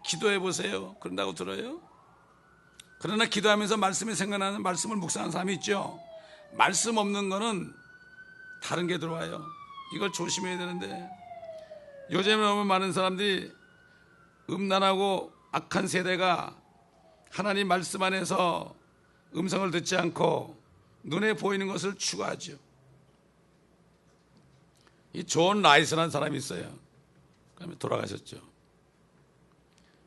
[SPEAKER 1] 기도해 보세요. 그런다고 들어요? 그러나 기도하면서 말씀이 생각나는 말씀을 묵상하는 사람이 있죠. 말씀 없는 거는 다른 게 들어와요. 이걸 조심해야 되는데 요즘에 보면 많은 사람들이 음란하고 악한 세대가 하나님 말씀 안에서 음성을 듣지 않고 눈에 보이는 것을 추구하죠. 이 존 라이스라는 사람이 있어요. 그다음에 돌아가셨죠.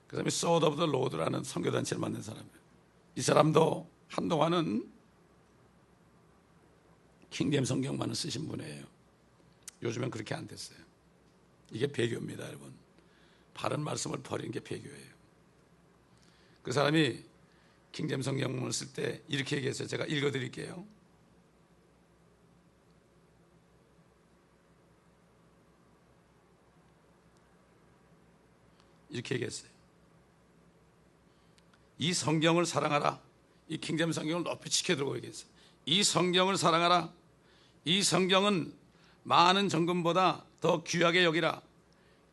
[SPEAKER 1] 그 다음에 소드 오브 더 로드라는 선교단체를 만든 사람이에요. 이 사람도 한동안은 킹제임스 성경만을 쓰신 분이에요. 요즘엔 그렇게 안 됐어요. 이게 배교입니다, 여러분. 바른 말씀을 버리는 게 배교예요. 그 사람이 킹제임스 성경을 쓸 때 이렇게 얘기했어요. 제가 읽어드릴게요. 이렇게 얘기했어요. 이 성경을 사랑하라. 이 킹제임스 성경을 높이 지켜들고 얘기했어요. 이 성경을 사랑하라. 이 성경은 많은 정금보다 더 귀하게 여기라.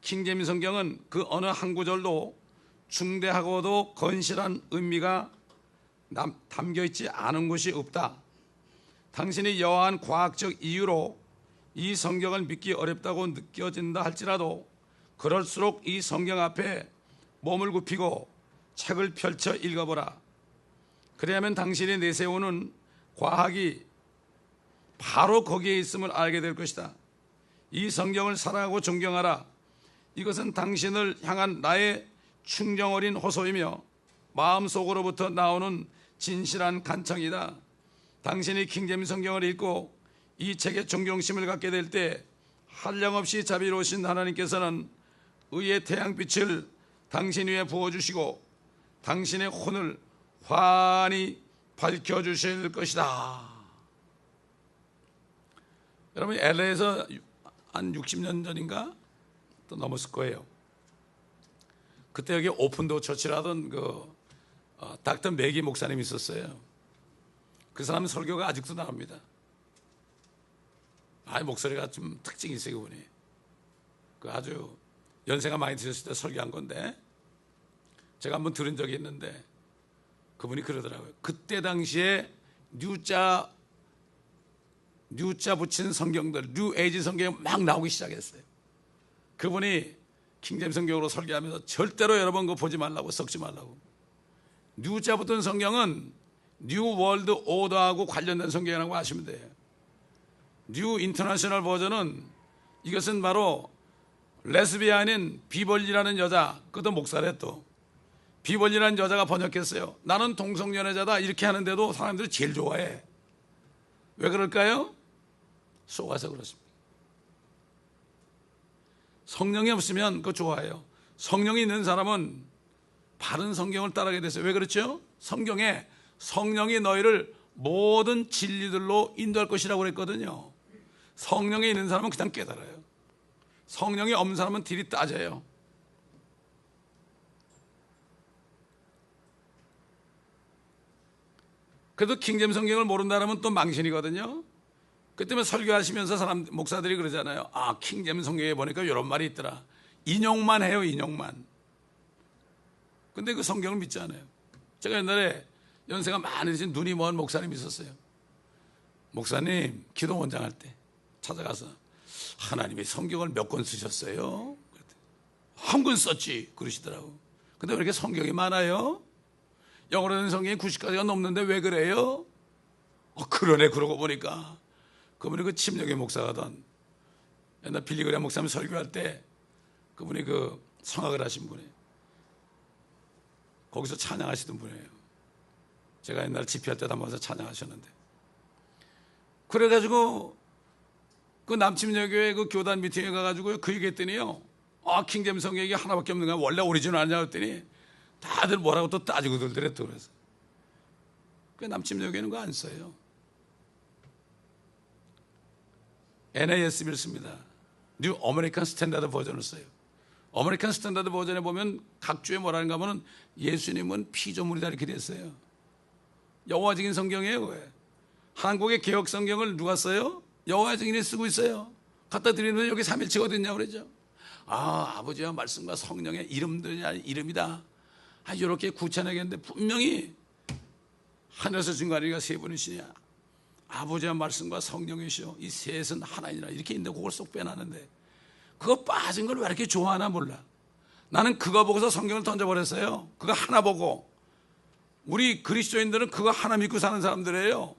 [SPEAKER 1] 킹제임스 성경은 그 어느 한 구절도 중대하고도 건실한 의미가 담겨있지 않은 곳이 없다. 당신이 여하한 과학적 이유로 이 성경을 믿기 어렵다고 느껴진다 할지라도 그럴수록 이 성경 앞에 몸을 굽히고 책을 펼쳐 읽어보라. 그래야만 당신이 내세우는 과학이 바로 거기에 있음을 알게 될 것이다. 이 성경을 사랑하고 존경하라. 이것은 당신을 향한 나의 충정 어린 호소이며 마음속으로부터 나오는 진실한 간청이다. 당신이 킹제임스 성경을 읽고 이 책에 존경심을 갖게 될 때 한량없이 자비로우신 하나님께서는 의의 태양빛을 당신 위에 부어주시고 당신의 혼을 환히 밝혀주실 것이다. 여러분, LA에서 한 60년 전인가 또 넘었을 거예요. 그때 여기 오픈도어 처치라던 닥터 매기 목사님이 있었어요. 그 사람 설교가 아직도 나옵니다. 목소리가 좀 특징이 있어요, 그분이. 아주 연세가 많이 드셨을 때 설교한 건데 제가 한번 들은 적이 있는데 그분이 그러더라고요. 그때 당시에 뉴자 붙인 성경들, 뉴 에이지 성경이 막 나오기 시작했어요. 그분이 킹제임스 성경으로 설교하면서 절대로 여러분 그거 보지 말라고, 섞지 말라고. 뉴자 붙은 성경은 뉴 월드 오더하고 관련된 성경이라고 아시면 돼요. 뉴 인터내셔널 버전은 이것은 바로 레스비안인 비벌리라는 여자, 그것도 목사래 또. 비벌리라는 여자가 번역했어요. 나는 동성연애자다 이렇게 하는데도 사람들이 제일 좋아해. 왜 그럴까요? 속아서 그렇습니다. 성령이 없으면 그거 좋아해요. 성령이 있는 사람은 바른 성경을 따르게 됐어요. 왜 그렇죠? 성경에 성령이 너희를 모든 진리들로 인도할 것이라고 그랬거든요. 성령이 있는 사람은 그냥 깨달아요. 성령이 없는 사람은 딜이 따져요. 그래도 킹제임스 성경을 모른다면 또 망신이거든요. 그 때문에 설교하시면서 목사들이 그러잖아요. 킹제임스 성경에 보니까 이런 말이 있더라. 인용만 해요, 인용만. 근데 그 성경을 믿지 않아요. 제가 옛날에 연세가 많이 드신 눈이 먼 목사님이 있었어요. 목사님, 기도 원장할 때 찾아가서 하나님이 성경을 몇 권 쓰셨어요? 한 권 썼지 그러시더라고. 근데 왜 이렇게 성경이 많아요? 영어로 된 성경이 90가지가 넘는데 왜 그래요? 그러네. 그러고 보니까 그분이 그 침략의 목사가던 옛날 빌리그레 목사님 설교할 때 그분이 성악을 하신 분이에요. 거기서 찬양하시던 분이에요. 제가 옛날 집회할 때 한번 와서 찬양하셨는데, 그래가지고 그 남침여교회 그 교단 미팅에 가가지고 그 얘기했더니요, 킹제임스 성경이 하나밖에 없는 거야. 원래 오리지널 아니냐 했더니 다들 뭐라고 또 따지고 들더래 또. 그래서 그 남침 여기는 거 안 써요. NASB를 씁니다. 뉴 아메리칸 스탠다드 버전을 써요. 아메리칸 스탠다드 버전에 보면 각 주에 뭐라는가 하면 예수님은 피조물이다 이렇게 됐어요. 여호와 증인 성경이에요. 왜? 한국의 개혁 성경을 누가 써요? 여호와 증인이 쓰고 있어요. 갖다 드리면 여기 삼일체가 어딨냐고 그러죠. 아버지와 말씀과 성령의 이름이다. 이렇게 구체하게 했는데 분명히 하늘에서 준 거 아니가 세 분이시냐. 아버지와 말씀과 성령이시오. 이 셋은 하나이니라. 이렇게 있는데 그걸 쏙 빼놨는데 그거 빠진 걸 왜 이렇게 좋아하나 몰라. 나는 그거 보고서 성경을 던져버렸어요. 그거 하나 보고. 우리 그리스도인들은 그거 하나 믿고 사는 사람들이에요.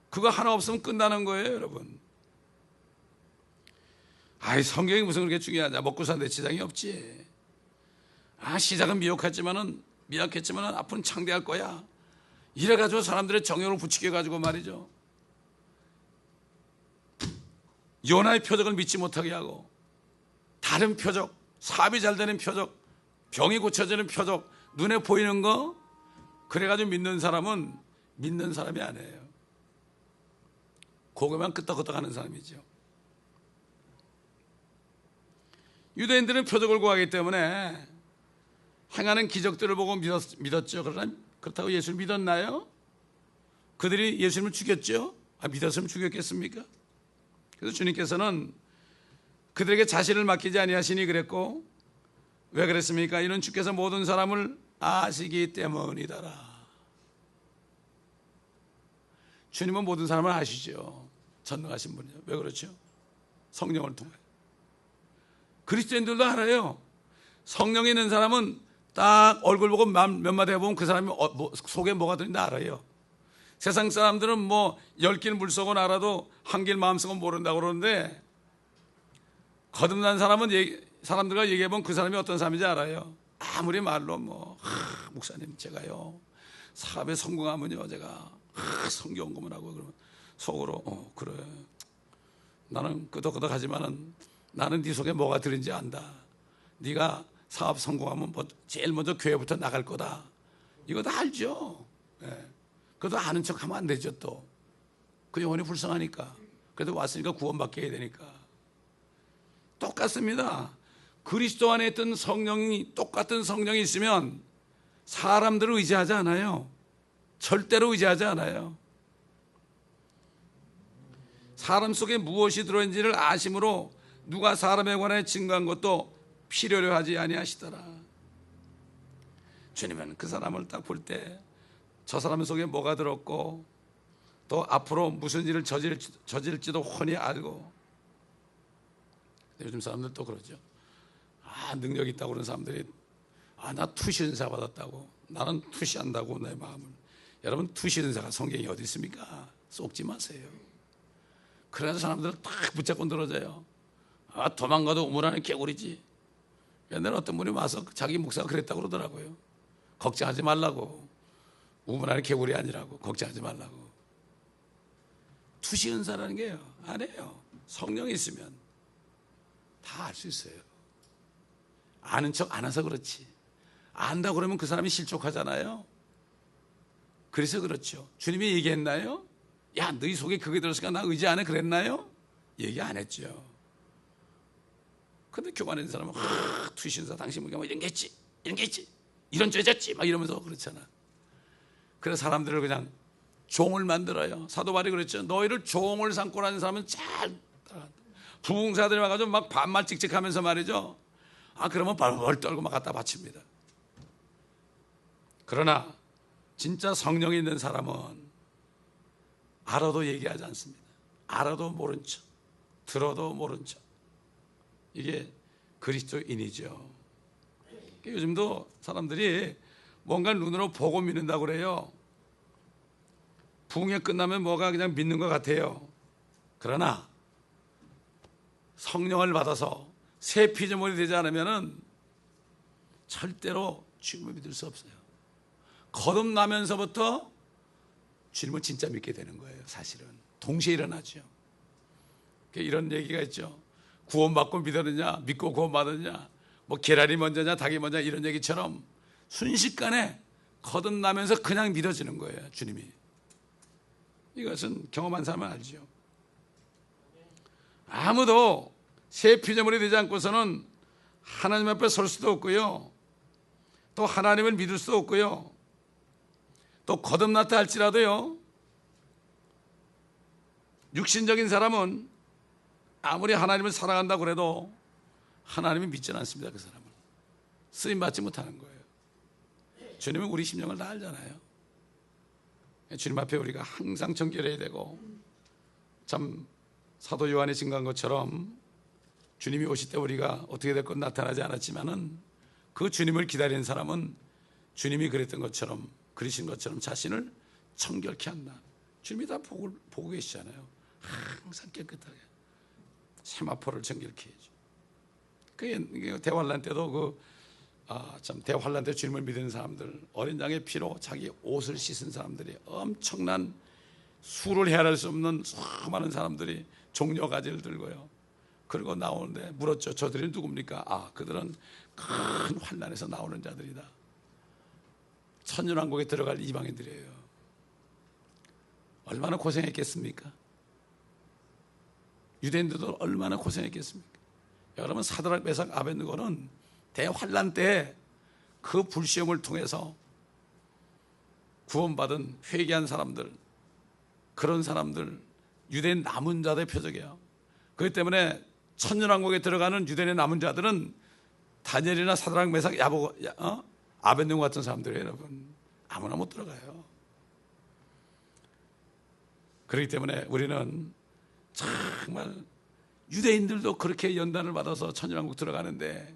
[SPEAKER 1] 그거 하나 없으면 끝나는 거예요, 여러분. 성경이 무슨 그렇게 중요하냐. 먹고 사는데 지장이 없지. 시작은 미약했지만은 앞으로는 창대할 거야. 이래가지고 사람들의 정욕을 부추겨 가지고 말이죠. 요나의 표적을 믿지 못하게 하고 다른 표적, 사업이 잘 되는 표적, 병이 고쳐지는 표적, 눈에 보이는 거 그래가지고 믿는 사람은 믿는 사람이 아니에요. 그거만 끄떡끄떡 하는 사람이죠. 유대인들은 표적을 구하기 때문에 행하는 기적들을 보고 믿었죠. 그러나 그렇다고 예수를 믿었나요? 그들이 예수님을 죽였죠. 믿었으면 죽였겠습니까? 그래서 주님께서는 그들에게 자신을 맡기지 아니하시니 그랬고, 왜 그랬습니까? 이는 주께서 모든 사람을 아시기 때문이더라. 주님은 모든 사람을 아시죠. 전능하신 분이죠. 왜 그렇죠? 성령을 통해. 그리스도인들도 알아요. 성령이 있는 사람은 딱 얼굴 보고 몇 마디 해보면 그 사람이 속에 뭐가 들어있는지 알아요. 세상 사람들은 10길 물속은 알아도 한 길 마음속은 모른다고 그러는데, 거듭난 사람은 사람들과 얘기해보면 그 사람이 어떤 사람인지 알아요. 아무리 말로 목사님 제가요 사업에 성공하면요 제가 성경 공부하고 그러면 속으로 그래 나는 끄덕끄덕하지만은 나는 네 속에 뭐가 들은지 안다. 네가 사업 성공하면 제일 먼저 교회부터 나갈 거다. 이거 다 알죠. 그래도 아는 척하면 안 되죠. 또 그 영혼이 불쌍하니까. 그래도 왔으니까 구원받게 해야 되니까. 똑같습니다. 그리스도 안에 있던 똑같은 성령이 있으면 사람들을 의지하지 않아요. 절대로 의지하지 않아요. 사람 속에 무엇이 들어있는지를 아심으로 누가 사람에 관해 증거한 것도 필요로 하지 아니하시더라. 주님은 그 사람을 딱 볼 때 저 사람 속에 뭐가 들었고 또 앞으로 무슨 일을 저질지도 훤히 알고. 요즘 사람들 또 그러죠. 능력 있다고 그러는 사람들이 나 투시 은사 받았다고. 나는 투시한다고 내 마음을. 여러분 투시 은사가 성경에 어디 있습니까? 쏙지 마세요. 그래서 사람들은 딱 붙잡고 늘어져요. 도망가도 우물 안에 개구리지. 옛날에 어떤 분이 와서 자기 목사가 그랬다고 그러더라고요. 걱정하지 말라고. 우물 안에 개구리 아니라고. 걱정하지 말라고. 투시 은사라는 게요 안 해요. 성령이 있으면 다 알 수 있어요. 아는 척 안 해서 그렇지. 안다 그러면 그 사람이 실족하잖아요. 그래서 그렇죠. 주님이 얘기했나요? 야, 너희 속에 그게 들었으니까 나 의지 안 해 그랬나요? 얘기 안 했죠. 근데 교만한 사람은 투신사 당신 보기에 이런 게 있지, 이런 게 있지, 이런 죄 졌지 막 이러면서 그렇잖아. 그래서 사람들을 그냥 종을 만들어요. 사도 바울이 그랬죠. 너희를 종을 삼고 하는 사람은 잘 따라간다. 부흥사들이 와가지고 막 반말 찍찍하면서 말이죠. 그러면 벌벌 떨고 막 갖다 바칩니다. 그러나 진짜 성령이 있는 사람은 알아도 얘기하지 않습니다. 알아도 모른 척, 들어도 모른 척. 이게 그리스도인이죠. 요즘도 사람들이 뭔가 눈으로 보고 믿는다고 그래요. 부흥회 끝나면 뭐가 그냥 믿는 것 같아요. 그러나 성령을 받아서 새 피조물이 되지 않으면 절대로 주님을 믿을 수 없어요. 거듭나면서부터 주님을 진짜 믿게 되는 거예요. 사실은 동시에 일어나죠. 이런 얘기가 있죠. 구원받고 믿었느냐, 믿고 구원받았느냐, 계란이 먼저냐 닭이 먼저냐 이런 얘기처럼 순식간에 거듭나면서 그냥 믿어지는 거예요. 주님이. 이것은 경험한 사람은 알죠. 아무도 새 피조물이 되지 않고서는 하나님 앞에 설 수도 없고요, 또 하나님을 믿을 수도 없고요, 또 거듭났다 할지라도요, 육신적인 사람은 아무리 하나님을 사랑한다고 해도 하나님을 믿지는 않습니다. 그 사람은 쓰임받지 못하는 거예요. 주님은 우리 심령을 다 알잖아요. 주님 앞에 우리가 항상 정결해야 되고, 참 사도 요한이 증거한 것처럼 주님이 오실 때 우리가 어떻게 될 건 나타나지 않았지만은 그 주님을 기다리는 사람은 주님이 그랬던 것처럼, 그리신 것처럼 자신을 청결케 한다. 주님이 다 보고 계시잖아요. 항상 깨끗하게 세마포를 정결케 해줘. 그게 대환란 때도 참 대환란 때 주님을 믿는 사람들, 어린 양의 피로 자기 옷을 씻은 사람들이 엄청난 수를 헤아릴 수 없는 수많은 사람들이 종려가지를 들고요, 그리고 나오는데 물었죠. 저들이 누굽니까? 그들은 큰 환난에서 나오는 자들이다. 천년왕국에 들어갈 이방인들이에요. 얼마나 고생했겠습니까? 유대인들도 얼마나 고생했겠습니까? 여러분, 사드락 메삭 아벳느고는 대환란 때 그 불시험을 통해서 구원받은 회개한 사람들, 그런 사람들, 유대인 남은 자들의 표적이에요. 그렇기 때문에 천년왕국에 들어가는 유대인의 남은 자들은 다니엘이나 사드락 메삭 아벳느고 같은 사람들이에요. 여러분, 아무나 못 들어가요. 그렇기 때문에 우리는 정말, 유대인들도 그렇게 연단을 받아서 천년왕국 들어가는데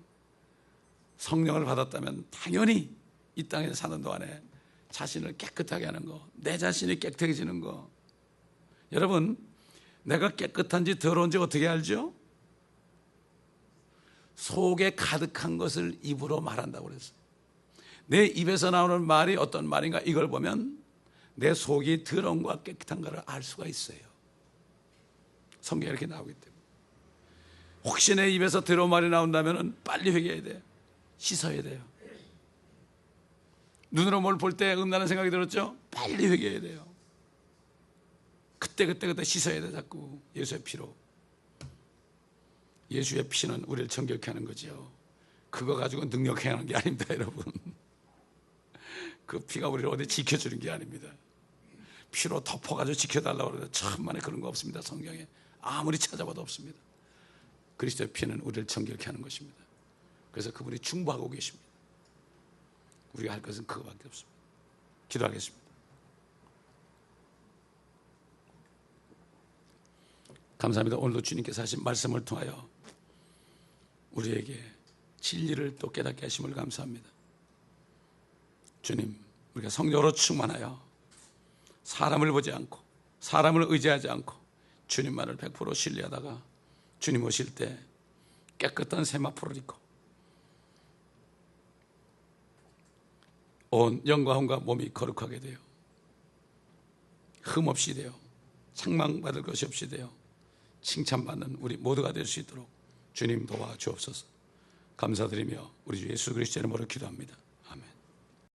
[SPEAKER 1] 성령을 받았다면 당연히 이 땅에 사는 동안에 자신을 깨끗하게 하는 거, 내 자신이 깨끗해지는 거. 여러분, 내가 깨끗한지 더러운지 어떻게 알죠? 속에 가득한 것을 입으로 말한다고 그랬어요. 내 입에서 나오는 말이 어떤 말인가, 이걸 보면 내 속이 더러운가 깨끗한가를 알 수가 있어요. 성경에 이렇게 나오기 때문에. 혹시 내 입에서 더러운 말이 나온다면 빨리 회개해야 돼요. 씻어야 돼요. 눈으로 뭘 볼 때 음란한 생각이 들었죠? 빨리 회개해야 돼요. 그때 씻어야 돼. 자꾸 예수의 피로. 예수의 피는 우리를 정결케 하는 거죠. 그거 가지고 능력해 하는 게 아닙니다. 여러분, 그 피가 우리를 어디 지켜주는 게 아닙니다. 피로 덮어가지고 지켜달라고 그러는데 천만에 그런 거 없습니다. 성경에 아무리 찾아봐도 없습니다. 그리스도의 피는 우리를 정결케 하는 것입니다. 그래서 그분이 충부하고 계십니다. 우리가 할 것은 그거밖에 없습니다. 기도하겠습니다. 감사합니다. 오늘도 주님께서 하신 말씀을 통하여 우리에게 진리를 또 깨닫게 하심을 감사합니다. 주님, 우리가 성령으로 충만하여 사람을 보지 않고 사람을 의지하지 않고 주님만을 100% 신뢰하다가 주님 오실 때 깨끗한 세마포를 입고 온 영광과 몸이 거룩하게 되어 흠 없이 되어 책망받을 것이 없이 되어 칭찬받는 우리 모두가 될 수 있도록 주님 도와주옵소서. 감사드리며 우리 주 예수 그리스도의 이름으로 기도합니다.